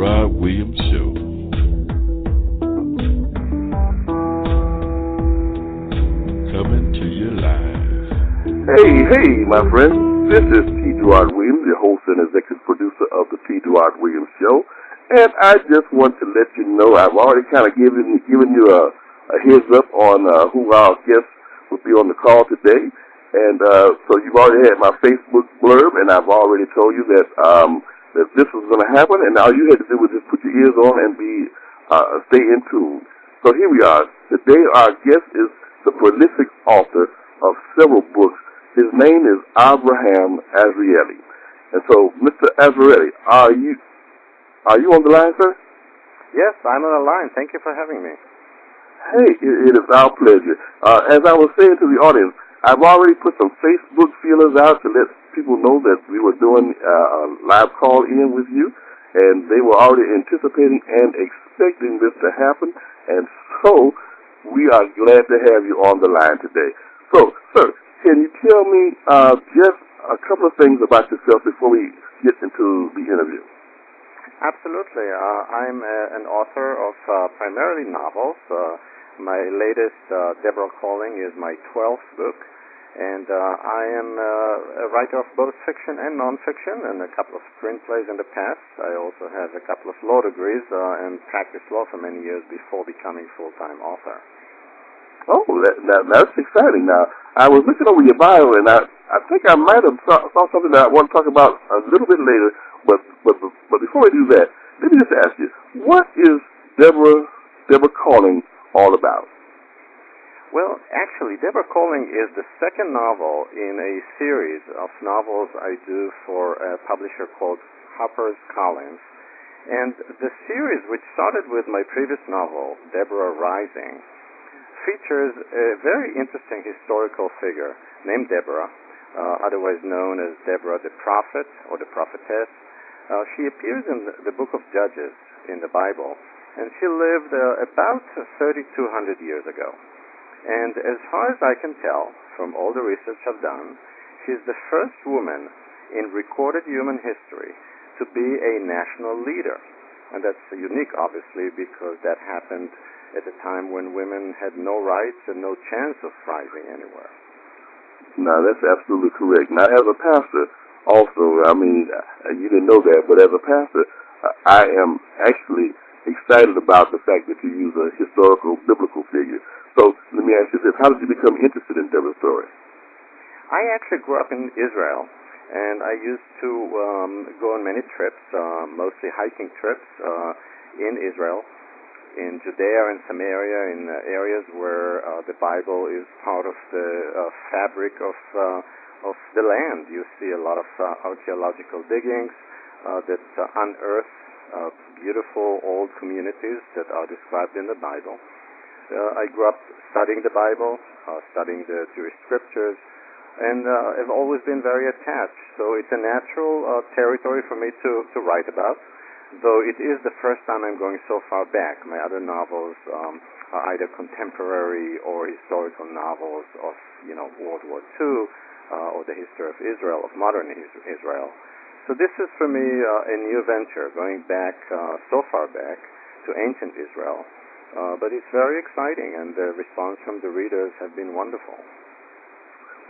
T-Gerard Williams Show. Coming to you live. Hey, my friend. This is T-Gerard Williams, the host and executive producer of the T-Gerard Williams Show. And I just want to let you know I've already kind of given you a heads up on who our guests will be on the call today. And so you've already had my Facebook blurb, and I've already told you that that this was going to happen, and all you had to do was just put your ears on and stay in tune. So here we are. Today our guest is the prolific author of several books. His name is Avraham Azrieli. And so, Mr. Azrieli, are you on the line, sir? Yes, I'm on the line. Thank you for having me. Hey, it is our pleasure. As I was saying to the audience, I've already put some Facebook feelers out to let people know that we were doing a live call in with you, and they were already anticipating and expecting this to happen, and so we are glad to have you on the line today. So, sir, can you tell me just a couple of things about yourself before we get into the interview? Absolutely. I'm an author of primarily novels. My latest, Deborah Calling, is my 12th book. And I am a writer of both fiction and nonfiction, and a couple of screenplays in the past. I also have a couple of law degrees and practiced law for many years before becoming full-time author. Oh, that's exciting. Now, I was looking over your bio, and I think I might have saw something that I want to talk about a little bit later. But before we do that, let me just ask you, what is Deborah Calling all about? Well, actually, Deborah Calling is the second novel in a series of novels I do for a publisher called HarperCollins. And the series, which started with my previous novel, Deborah Rising, features a very interesting historical figure named Deborah, otherwise known as Deborah the Prophet or the Prophetess. She appears in the book of Judges in the Bible, and she lived about 3,200 years ago. And as far as I can tell, from all the research I've done, she's the first woman in recorded human history to be a national leader. And that's unique, obviously, because that happened at a time when women had no rights and no chance of thriving anywhere. No, that's absolutely correct. Now, as a pastor, also, I mean, you didn't know that, but as a pastor, I am actually excited about the fact that you use a historical, biblical figure. So let me ask you this. How did you become interested in Deborah's story? I actually grew up in Israel, and I used to go on many trips, mostly hiking trips in Israel, in Judea and Samaria, in areas where the Bible is part of the fabric of the land. You see a lot of archaeological diggings that unearth beautiful old communities that are described in the Bible. I grew up studying the Bible, studying the Jewish scriptures, and have always been very attached. So it's a natural territory for me to write about, though it is the first time I'm going so far back. My other novels are either contemporary or historical novels of, World War II or the history of Israel, of modern Israel. So this is for me a new venture, going back so far back to ancient Israel. But it's very exciting, and the response from the readers has been wonderful.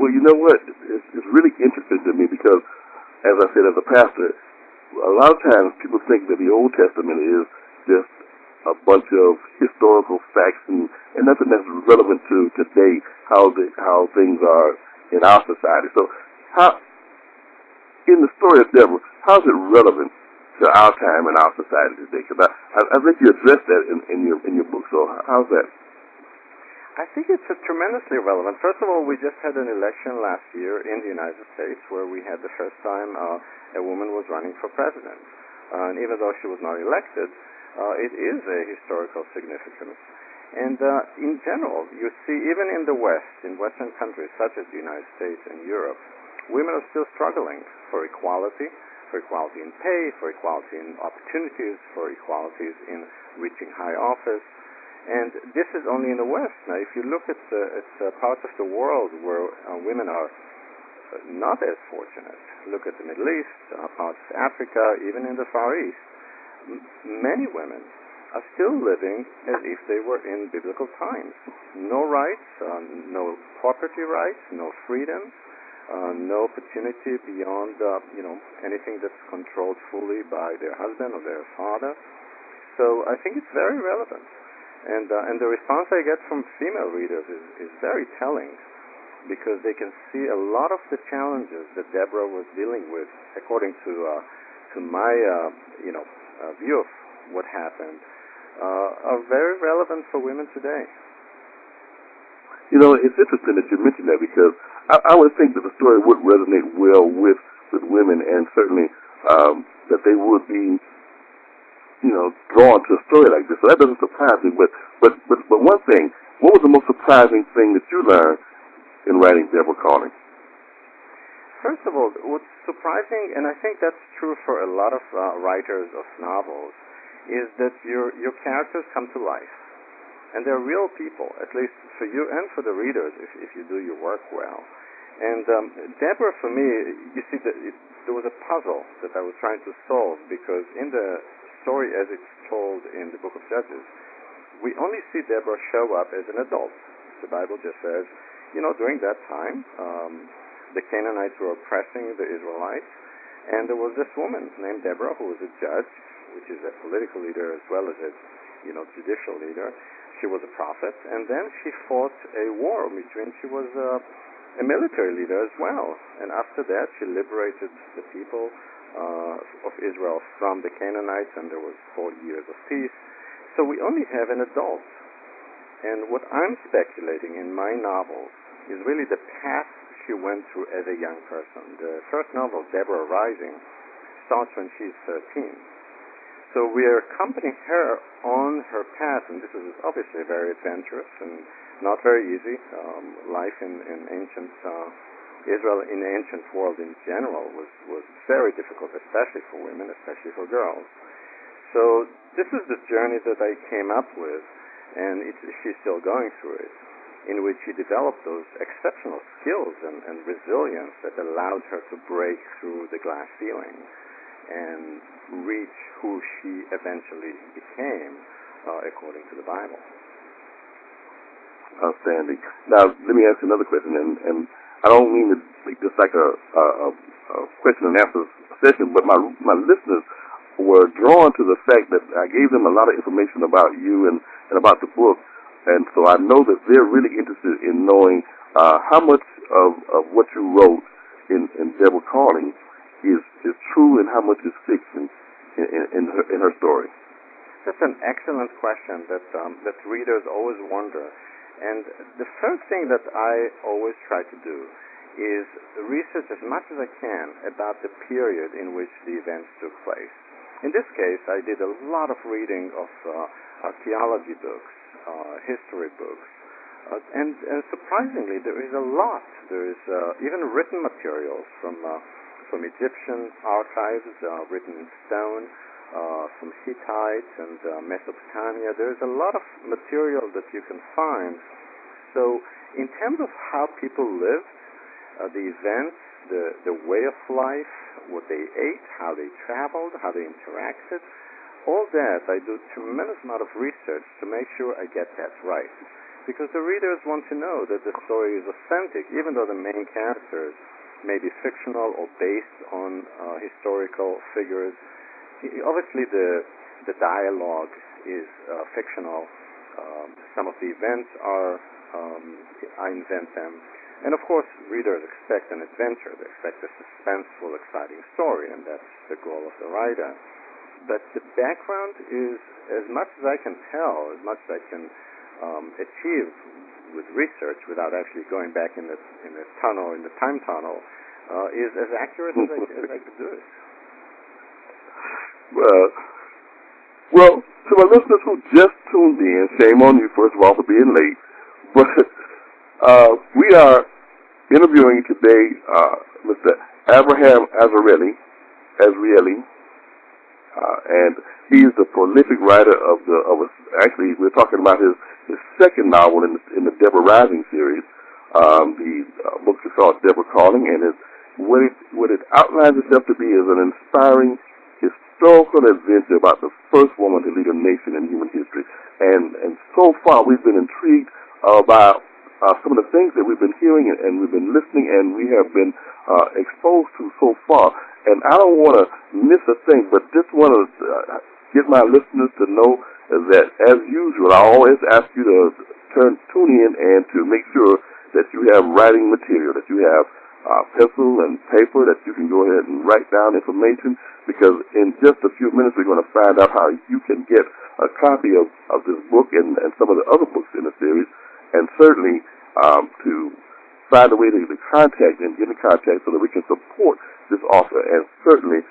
Well, you know what? It's really interesting to me because, as I said, as a pastor, a lot of times people think that the Old Testament is just a bunch of historical facts and nothing that's relevant to today, how things are in our society. So, in the story of Deborah, how is it relevant to our time and our society today? Because I think you addressed that in your book. So how's that? I think it's tremendously relevant. First of all, we just had an election last year in the United States where we had the first time a woman was running for president. And even though she was not elected, it is a historical significance. And in general, you see, even in the West, in Western countries such as the United States and Europe, women are still struggling for equality in pay, for equality in opportunities, for equalities in reaching high office. And this is only in the West. Now, if you look at parts of the world where women are not as fortunate, look at the Middle East, parts of Africa, even in the Far East, many women are still living as if they were in biblical times. No rights, no property rights, no freedom, no opportunity beyond anything that's controlled fully by their husband or their father. So I think it's very relevant. And the response I get from female readers is very telling, because they can see a lot of the challenges that Deborah was dealing with, according to my view of what happened, are very relevant for women today. It's interesting that you mentioned that, because I would think that the story would resonate well with women, and certainly that they would be drawn to a story like this. So that doesn't surprise me. But one thing, what was the most surprising thing that you learned in writing Deborah Calling? First of all, what's surprising, and I think that's true for a lot of writers of novels, is that your characters come to life. And they're real people, at least for you and for the readers, if you do your work well. And Deborah, for me, you see, there was a puzzle that I was trying to solve, because in the story as it's told in the book of Judges, we only see Deborah show up as an adult. The Bible just says, during that time, the Canaanites were oppressing the Israelites, and there was this woman named Deborah who was a judge, which is a political leader as well as a judicial leader. She was a prophet, and then she fought a war between, she was a military leader as well, and after that she liberated the people of Israel from the Canaanites, and there was 40 years of peace. So we only have an adult. And what I'm speculating in my novels is really the path she went through as a young person. The first novel, Deborah Rising, starts when she's 13. So we are accompanying her on her path, and this is obviously very adventurous and not very easy. Life in ancient Israel, in the ancient world in general, was very difficult, especially for women, especially for girls. So this is the journey that I came up with, and she's still going through it, in which she developed those exceptional skills and resilience that allowed her to break through the glass ceiling and reach who she eventually became, according to the Bible. Outstanding. Now, let me ask you another question, and I don't mean to make this like a question and answer session, but my listeners were drawn to the fact that I gave them a lot of information about you and about the book, and so I know that they're really interested in knowing how much of what you wrote in Deborah Calling is true and how much is fiction in her story. That's an excellent question that readers always wonder. And the first thing that I always try to do is research as much as I can about the period in which the events took place. In this case, I did a lot of reading of archaeology books, history books, and surprisingly, there is a lot. There is even written materials from Egyptian archives, written in stone, from Hittite and Mesopotamia. There is a lot of material that you can find. So in terms of how people lived, the events, the way of life, what they ate, how they traveled, how they interacted, all that I do a tremendous amount of research to make sure I get that right. Because the readers want to know that the story is authentic, even though the main characters may be fictional or based on historical figures. Obviously, the dialogue is fictional. Some of the events are, I invent them. And of course, readers expect an adventure. They expect a suspenseful, exciting story, and that's the goal of the writer. But the background is, as much as I can tell, as much as I can achieve with research without actually going back in the tunnel, in the time tunnel, is as accurate as I could do it. Well, to my listeners who just tuned in, shame on you, first of all, for being late. But we are interviewing today Mr. Avraham Azrieli, and he's the prolific writer actually, we're talking about his second novel in the Deborah Rising series. The book is called Deborah Calling, and what it outlines itself to be is an inspiring historical adventure about the first woman to lead a nation in human history. And so far, we've been intrigued about some of the things that we've been hearing and we've been listening and we have been exposed to so far. And I don't want to miss a thing, but just want to get my listeners to know that, as usual, I always ask you to tune in and to make sure that you have writing material, that you have pencil and paper, that you can go ahead and write down information, because in just a few minutes we're going to find out how you can get a copy of this book and some of the other books in the series, and certainly to find a way to contact and get in contact so that we can support this author. And certainly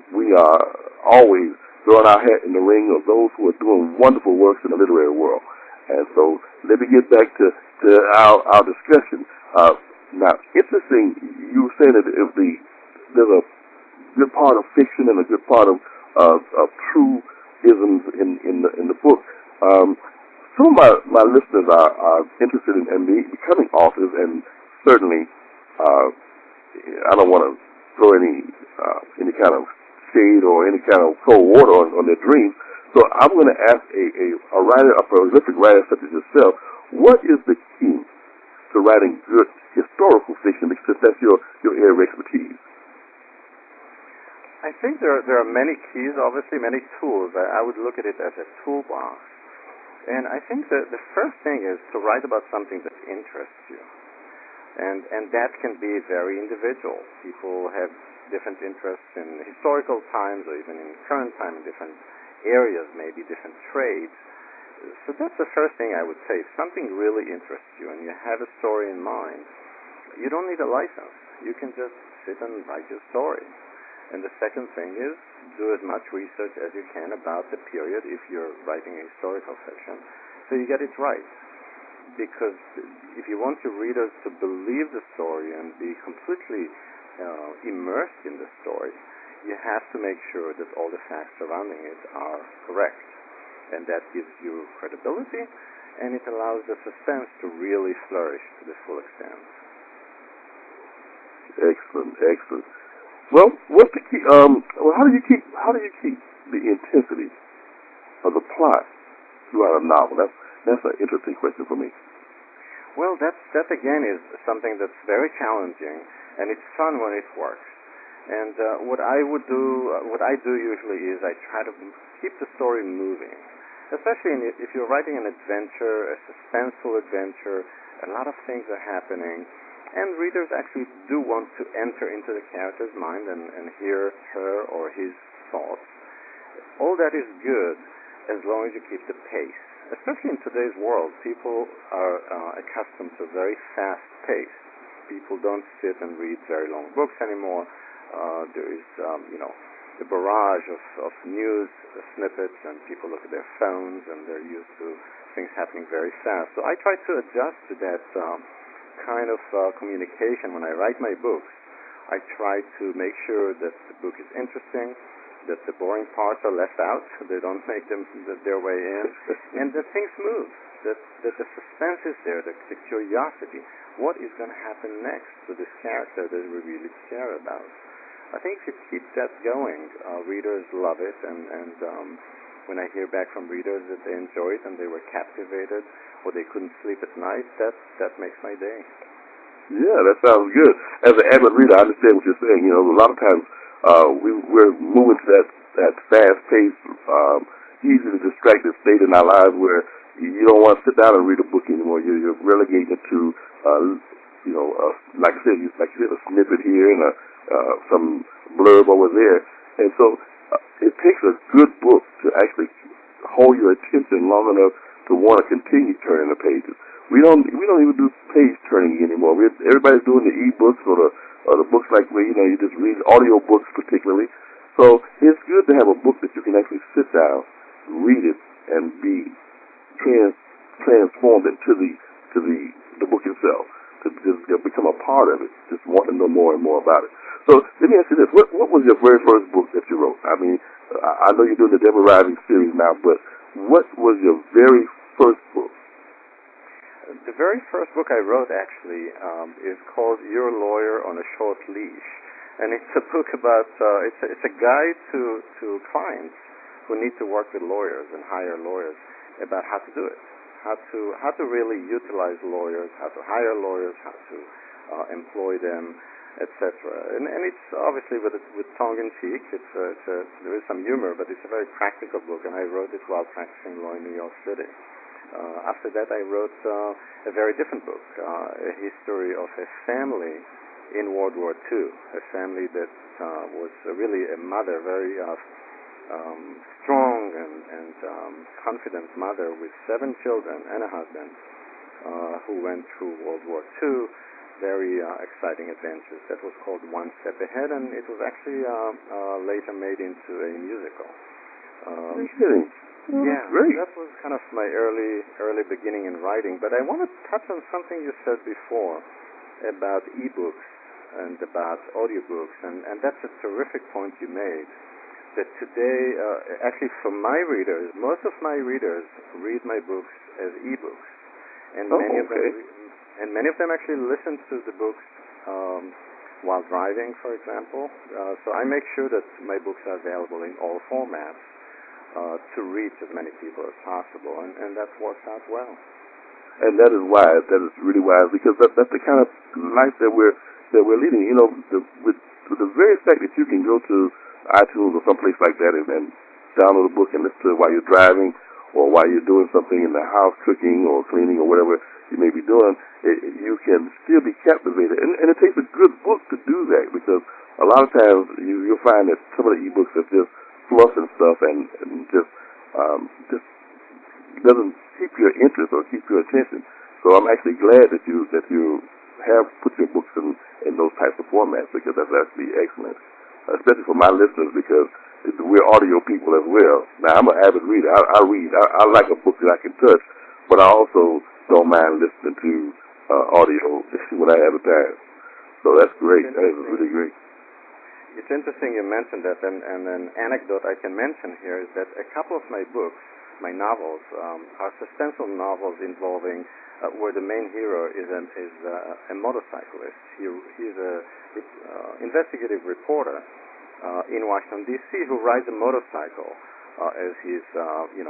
we are always throwing our hat in the ring of those who are doing wonderful works in the literary world. And so let me get back to our discussion. Now, interesting, you were saying that there's a good part of fiction and a good part of true isms in the book. Some of my listeners are interested in becoming authors, and certainly I don't want to throw any kind of shade or any kind of cold water on their dreams. So I'm going to ask a writer, a prolific writer such as yourself, what is the key to writing good historical fiction, because that's your area of expertise? I think there are many keys, obviously many tools. I would look at it as a toolbox. And I think that the first thing is to write about something that interests you. And that can be very individual. People have different interests in historical times or even in current time in different areas, maybe different trades. So that's the first thing I would say. If something really interests you and you have a story in mind, you don't need a license. You can just sit and write your story. And the second thing is do as much research as you can about the period if you're writing a historical fiction, so you get it right. Because if you want your readers to believe the story and be completely immersed in the story, you have to make sure that all the facts surrounding it are correct. And that gives you credibility, and it allows the suspense to really flourish to the full extent. Excellent. Well, what's the key? How do you keep the intensity of the plot throughout a novel? That's an interesting question for me. Well, that again is something that's very challenging, and it's fun when it works. And what I do usually is I try to keep the story moving. Especially if you're writing an adventure, a suspenseful adventure, a lot of things are happening, and readers actually do want to enter into the character's mind and hear her or his thoughts. All that is good as long as you keep the pace. Especially in today's world, people are accustomed to a very fast pace. People don't sit and read very long books anymore. There is, the barrage of news snippets, and people look at their phones, and they're used to things happening very fast. So I try to adjust to that kind of communication when I write my books. I try to make sure that the book is interesting, that the boring parts are left out, they don't make them their way in, and that things move, that the suspense is there, the curiosity. What is going to happen next to this character that we really care about? I think if you keep that going, readers love it, and when I hear back from readers that they enjoyed and they were captivated or they couldn't sleep at night, that makes my day. Yeah, that sounds good. As an avid reader, I understand what you're saying. A lot of times we're moving to that fast-paced, easily distracted state in our lives where you don't want to sit down and read a book anymore. You're relegated to, like I said, a snippet here and some blurb over there. And so it takes a good book to actually hold your attention long enough to want to continue turning the pages. We don't even do page turning anymore. Everybody's doing the e-books or the books like where you just read audio books particularly. So it's good to have a book that you can actually sit down, read it, and be transformed into the book itself, to just become a part of it, just want to know more and more about it. So let me ask you this: what was your very first book that you wrote? I mean, I know you're doing the Deborah Rising series now, but what was your very first book? The very first book I wrote actually is called Your Lawyer on a Short Leash, and it's a book about it's a guide to clients who need to work with lawyers and hire lawyers about how to do it, how to really utilize lawyers, how to hire lawyers, how to employ them, etc. And it's obviously with tongue in cheek. There is some humor, but it's a very practical book, and I wrote it while practicing law in New York City. After that, I wrote a very different book, a history of a family in World War II, a family that was really a mother, very strong and confident mother with 7 children and a husband who went through World War II. Very exciting adventures. That was called One Step Ahead, and it was actually later made into a musical. Yeah, great. that was kind of my early beginning in writing. But I want to touch on something you said before about ebooks and about audiobooks, and that's a terrific point you made. That today, actually, for my readers, most of my readers read my books as ebooks, and many of them actually listen to the books while driving, for example. So I make sure that my books are available in all formats to reach as many people as possible, and that works out well. And that is wise. That is really wise, because that's the kind of life that we're leading. You know, with the very fact that you can go to iTunes or someplace like that and download a book and listen to it while you're driving or while you're doing something in the house, cooking or cleaning or whatever you may be doing, you can still be captivated. And it takes a good book to do that, because a lot of times you'll find that some of the ebooks are just fluff and stuff and just doesn't keep your interest or keep your attention. So I'm actually glad that you have put your books in those types of formats, because that's actually excellent, especially for my listeners, because we're audio people as well. Now, I'm an avid reader. I read. I like a book that I can touch, but I also don't mind listening to audio when I have the time. So that's great. That is really great. It's interesting you mentioned that, and an anecdote I can mention here is that a couple of my books, my novels, are suspenseful novels involving where the main hero is a motorcyclist. He's an investigative reporter in Washington, D.C., who rides a motorcycle as his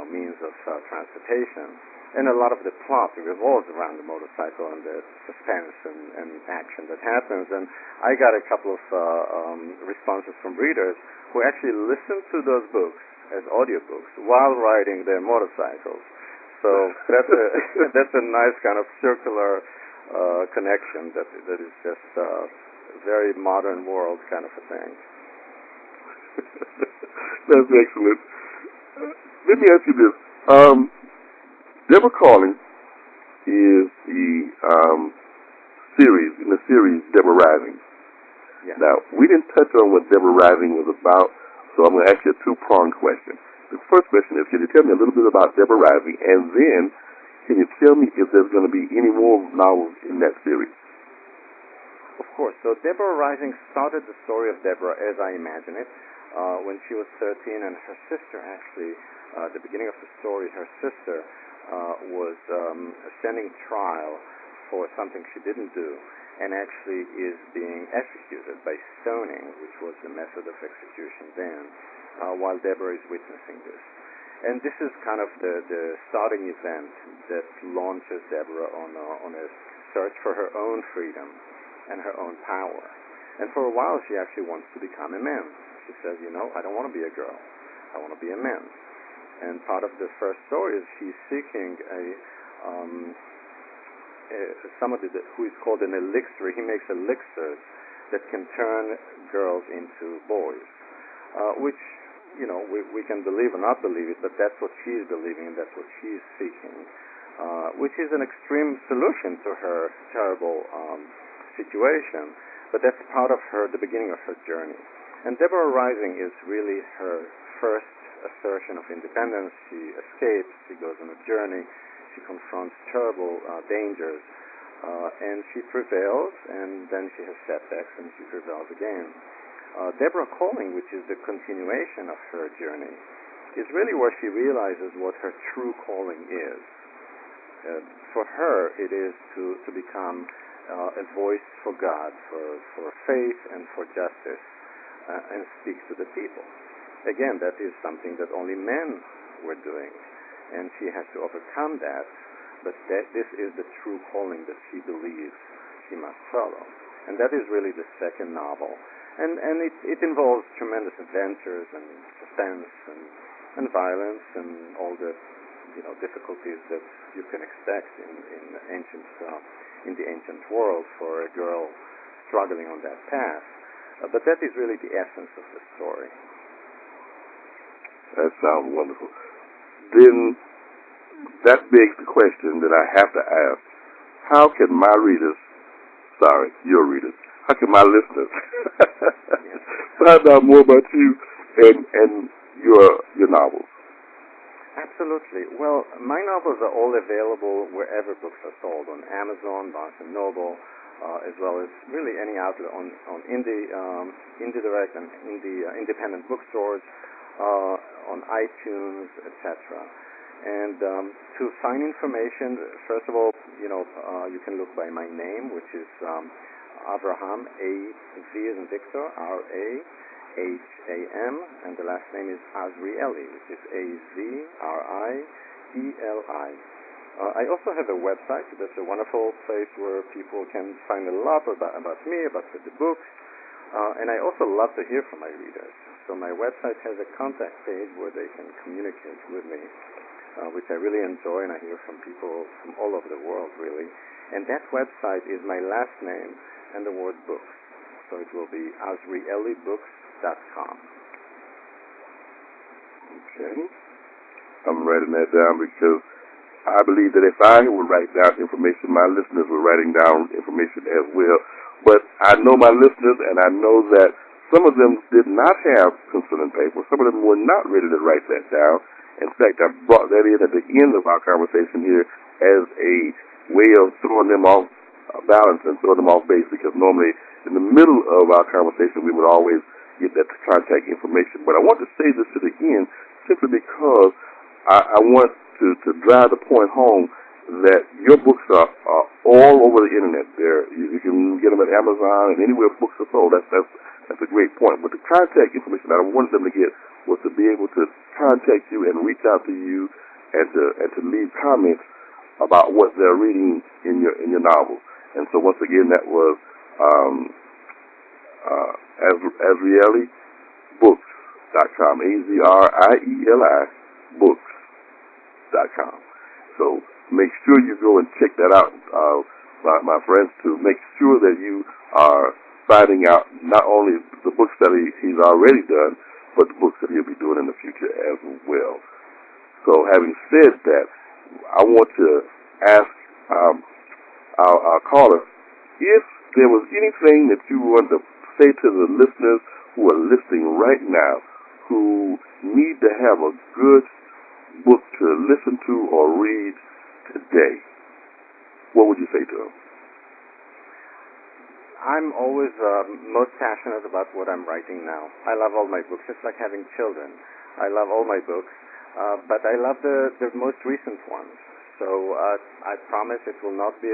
means of transportation. And a lot of the plot revolves around the motorcycle and the suspense and action that happens. And I got a couple of responses from readers who actually listened to those books as audiobooks while riding their motorcycles. So that's a nice kind of circular connection that is just a very modern world kind of a thing. That's excellent. Let me ask you this. Deborah Calling is the series Deborah Rising. Yeah. Now, we didn't touch on what Deborah Rising was about, so I'm going to ask you a two-pronged question. The first question is, can you tell me a little bit about Deborah Rising, and then can you tell me if there's going to be any more novels in that series? Of course. So Deborah Rising started the story of Deborah as I imagine it when she was 13, and her sister actually, at the beginning of the story, her sister was standing trial for something she didn't do, and actually is being executed by stoning, which was the method of execution then, while Deborah is witnessing this. And this is kind of the starting event that launches Deborah on a search for her own freedom and her own power. And for a while, she actually wants to become a man. She says, I don't want to be a girl. I want to be a man. And part of the first story is she's seeking somebody who is called an elixir. He makes elixirs that can turn girls into boys, which, we can believe or not believe it, but that's what she's believing and that's what she's seeking, which is an extreme solution to her terrible situation, but that's part of the beginning of her journey. And Deborah Rising is really her first assertion of independence. She escapes, she goes on a journey, she confronts terrible dangers, and she prevails, and then she has setbacks, and she prevails again. Deborah Calling, which is the continuation of her journey, is really where she realizes what her true calling is. For her, it is to become a voice for God, for faith and for justice, and speak to the people. Again, that is something that only men were doing, and she has to overcome that, but this is the true calling that she believes she must follow. And that is really the second novel. And it involves tremendous adventures and suspense and violence and all the difficulties that you can expect in the ancient world for a girl struggling on that path. But that is really the essence of the story. That sounds wonderful. Then that begs the question that I have to ask: how can my readers, your readers, how can my listeners find out more about you and your novels? Absolutely. Well, my novels are all available wherever books are sold, on Amazon, Barnes & Noble, as well as really any outlet on Indie Direct and independent bookstores, on iTunes, etc. And to find information, first of all, you can look by my name, which is Avraham, A-V as in Victor, R-A-H-A-M, and the last name is Azrieli, which is A-Z-R-I-E-L-I. I also have a website. That's a wonderful place where people can find a lot about me, about the books, and I also love to hear from my readers. So my website has a contact page where they can communicate with me, which I really enjoy, and I hear from people from all over the world, really. And that website is my last name and the word books. So it will be azrielibooks.com. Okay. I'm writing that down because I believe that if I would write down information, my listeners were writing down information as well. But I know my listeners, and I know that some of them did not have pencil and paper. Some of them were not ready to write that down. In fact, I brought that in at the end of our conversation here as a way of throwing them off balance and throwing them off base, because normally in the middle of our conversation we would always get that contact information. But I want to say this to the end simply because I want to drive the point home that your books are all over the internet. You can get them at Amazon and anywhere books are sold. That's a great point. But the contact information that I wanted them to get was to be able to contact you and reach out to you and to leave comments about what they're reading in your novel. And so once again, that was AzrieliBooks.com, AZRIELI Books.com. So make sure you go and check that out, my friends, to make sure that you are finding out not only the books that he's already done, but the books that he'll be doing in the future as well. So having said that, I want to ask our caller if there was anything that you want to say to the listeners who are listening right now who need to have a good book to listen to or read today. What would you say to them? I'm always most passionate about what I'm writing now. I love all my books. It's like having children. I love all my books, but I love the most recent ones. So I promise it will not be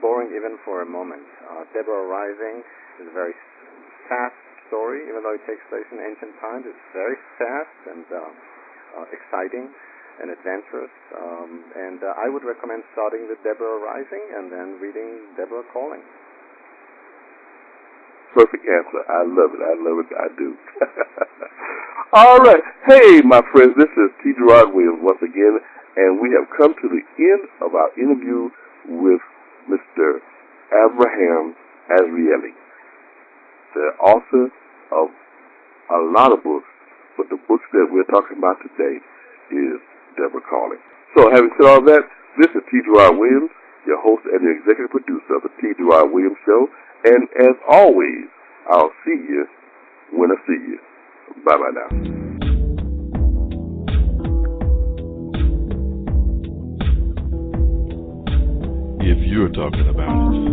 boring even for a moment. Deborah Rising is a very fast story, even though it takes place in ancient times. It's very fast and exciting and adventurous. And I would recommend starting with Deborah Rising and then reading Deborah Calling. Perfect answer. I love it. I love it. I do. All right. Hey, my friends, this is t-gerard Williams once again, and we have come to the end of our interview with Mr. Avraham Azrieli, the author of a lot of books, but the books that we're talking about today is Deborah Calling. So having said all that, this is t-gerard Williams, your host and the executive producer of the T-Gerard Williams Show. And as always, I'll see you when I see you. Bye-bye now. If you're talking about it,